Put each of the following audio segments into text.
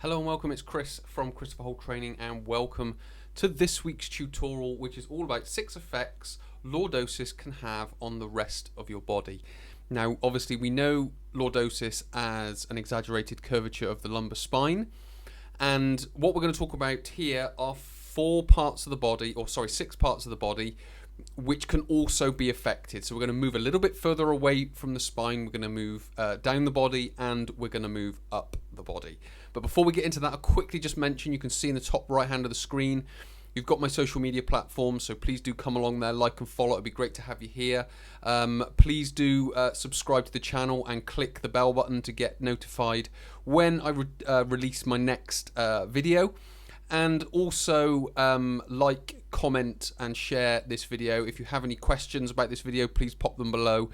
Hello and welcome, it's Chris from Christopher Holt Training, and welcome to this week's tutorial, which is all about 6 effects lordosis can have on the rest of your body. Now obviously we know lordosis as an exaggerated curvature of the lumbar spine, and what we're going to talk about here are 6 parts of the body which can also be affected. So we're going to move a little bit further away from the spine, we're going to move down the body, and we're going to move up the body. But before we get into that, I'll quickly just mention, you can see in the top right hand of the screen, you've got my social media platforms, so please do come along there, like and follow. It'd be great to have you here. Please do subscribe to the channel and click the bell button to get notified when I release my next video. And also like, comment and share this video. If you have any questions about this video, please pop them below.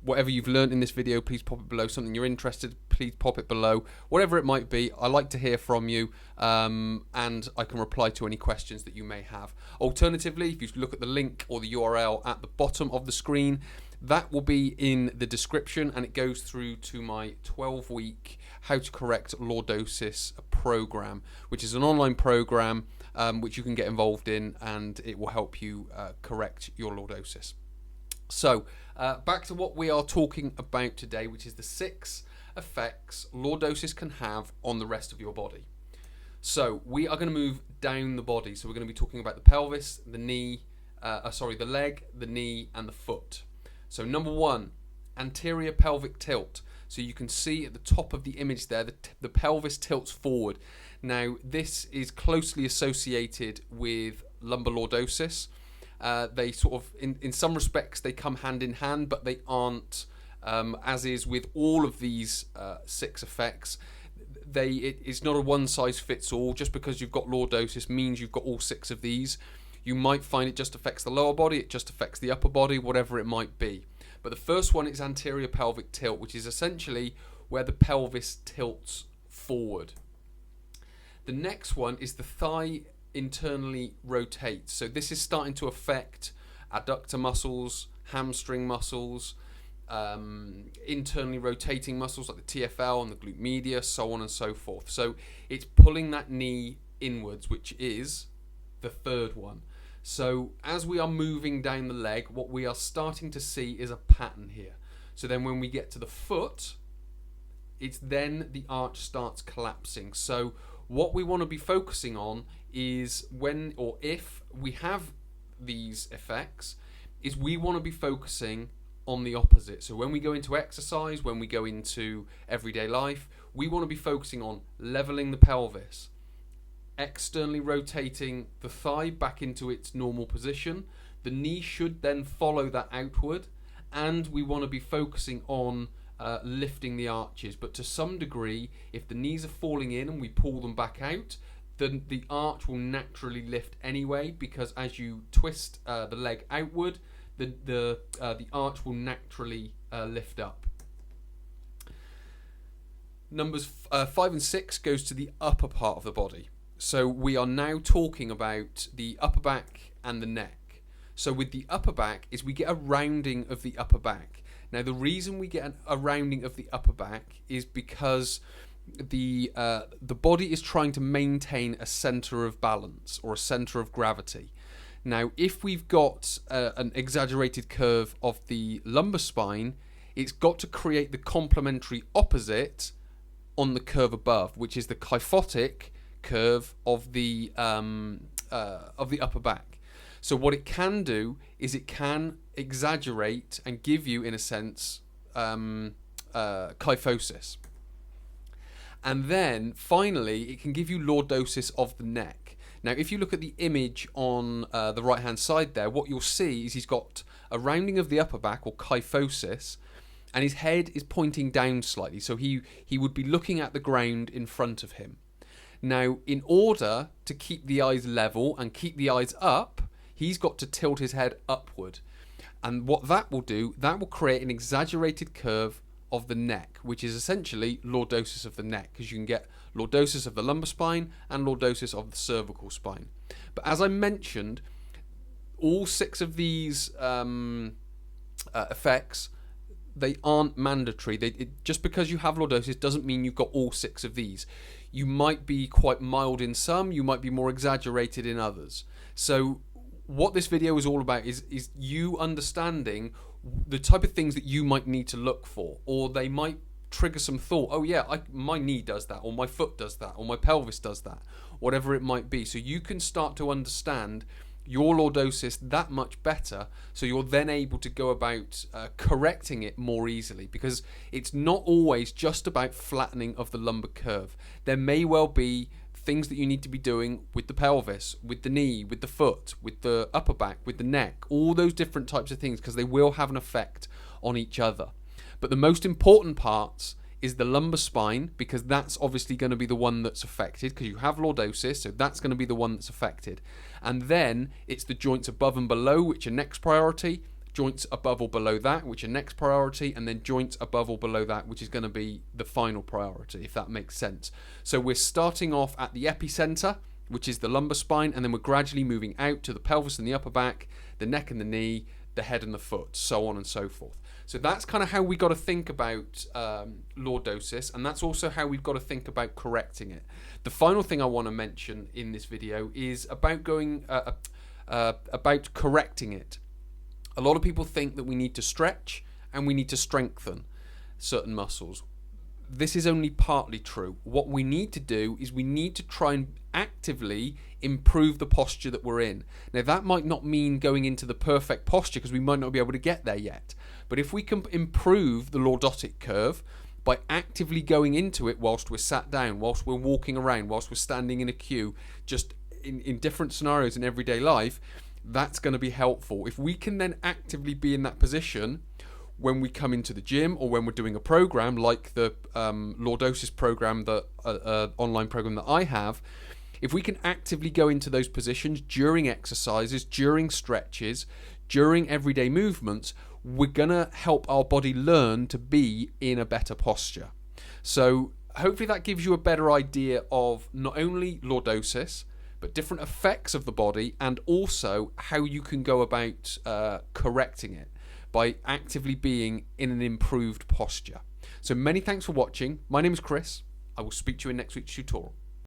Whatever you've learned in this video, please pop it below. Something you're interested, please pop it below. Whatever it might be, I like to hear from you, and I can reply to any questions that you may have. Alternatively, if you look at the link or the URL at the bottom of the screen, that will be in the description, and it goes through to my 12-week How to Correct Lordosis program, which is an online program which you can get involved in, and it will help you correct your lordosis. So back to what we are talking about today, which is the 6 effects lordosis can have on the rest of your body. So we are going to move down the body. So we're going to be talking about the pelvis, the knee, the leg, the knee, and the foot. So number 1, anterior pelvic tilt. So you can see at the top of the image there, the pelvis tilts forward. Now this is closely associated with lumbar lordosis. They sort of, in some respects, they come hand in hand, but they aren't, as is with all of these 6 effects. It's not a one-size-fits-all. Just because you've got lordosis means you've got all 6 of these. You might find it just affects the lower body, it just affects the upper body, whatever it might be. But the first one is anterior pelvic tilt, which is essentially where the pelvis tilts forward. The next one is the thigh internally rotates. So this is starting to affect adductor muscles, hamstring muscles, internally rotating muscles like the TFL and the glute medius, so on and so forth. So it's pulling that knee inwards, which is the third one. So as we are moving down the leg, what we are starting to see is a pattern here. So then when we get to the foot, it's then the arch starts collapsing. So what we want to be focusing on is when, or if we have these effects, is we want to be focusing on the opposite. So when we go into exercise, when we go into everyday life, we want to be focusing on leveling the pelvis, externally rotating the thigh back into its normal position. The knee should then follow that outward, and we want to be focusing on lifting the arches. But to some degree, if the knees are falling in and we pull them back out, then the arch will naturally lift anyway, because as you twist the leg outward, the arch will naturally lift up. Numbers 5 and 6 goes to the upper part of the body. So we are now talking about the upper back and the neck. So with the upper back is we get a rounding of the upper back. Now the reason we get a rounding of the upper back is because the body is trying to maintain a center of balance or a center of gravity. Now if we've got an exaggerated curve of the lumbar spine, it's got to create the complementary opposite on the curve above, which is the kyphotic curve of the upper back. So what it can do is it can exaggerate and give you, in a sense, kyphosis. And then finally it can give you lordosis of the neck. Now if you look at the image on the right hand side there, what you'll see is he's got a rounding of the upper back, or kyphosis, and his head is pointing down slightly, so he would be looking at the ground in front of him. Now, in order to keep the eyes level and keep the eyes up, he's got to tilt his head upward. And what that will do, that will create an exaggerated curve of the neck, which is essentially lordosis of the neck, because you can get lordosis of the lumbar spine and lordosis of the cervical spine. But as I mentioned, all 6 of these effects, they aren't mandatory. Just because you have lordosis doesn't mean you've got all 6 of these. you might be quite mild in some, you might be more exaggerated in others. So what this video is all about is you understanding the type of things that you might need to look for, or they might trigger some thought. Oh yeah, my knee does that, or my foot does that, or my pelvis does that, whatever it might be. So you can start to understand your lordosis that much better, so you're then able to go about correcting it more easily, because it's not always just about flattening of the lumbar curve. There may well be things that you need to be doing with the pelvis, with the knee, with the foot, with the upper back, with the neck, all those different types of things, because they will have an effect on each other. But the most important parts is the lumbar spine, because that's obviously going to be the one that's affected, because you have lordosis, so that's going to be the one that's affected. And then it's the joints above and below, which are next priority, joints above or below that, which are next priority, and then joints above or below that, which is going to be the final priority, if that makes sense. So we're starting off at the epicenter, which is the lumbar spine, and then we're gradually moving out to the pelvis and the upper back, the neck and the knee, the head and the foot, so on and so forth. So that's kind of how we got to think about lordosis, and that's also how we've got to think about correcting it. The final thing I want to mention in this video is about about correcting it. A lot of people think that we need to stretch and we need to strengthen certain muscles. This is only partly true. What we need to do is we need to try and actively improve the posture that we're in. Now, that might not mean going into the perfect posture, because we might not be able to get there yet. But if we can improve the lordotic curve by actively going into it whilst we're sat down, whilst we're walking around, whilst we're standing in a queue, just in different scenarios in everyday life, that's going to be helpful. If we can then actively be in that position when we come into the gym, or when we're doing a program like the lordosis program, the online program that I have, if we can actively go into those positions during exercises, during stretches, during everyday movements, we're going to help our body learn to be in a better posture. So hopefully that gives you a better idea of not only lordosis, but different effects of the body, and also how you can go about correcting it by actively being in an improved posture. So many thanks for watching. My name is Chris. I will speak to you in next week's tutorial.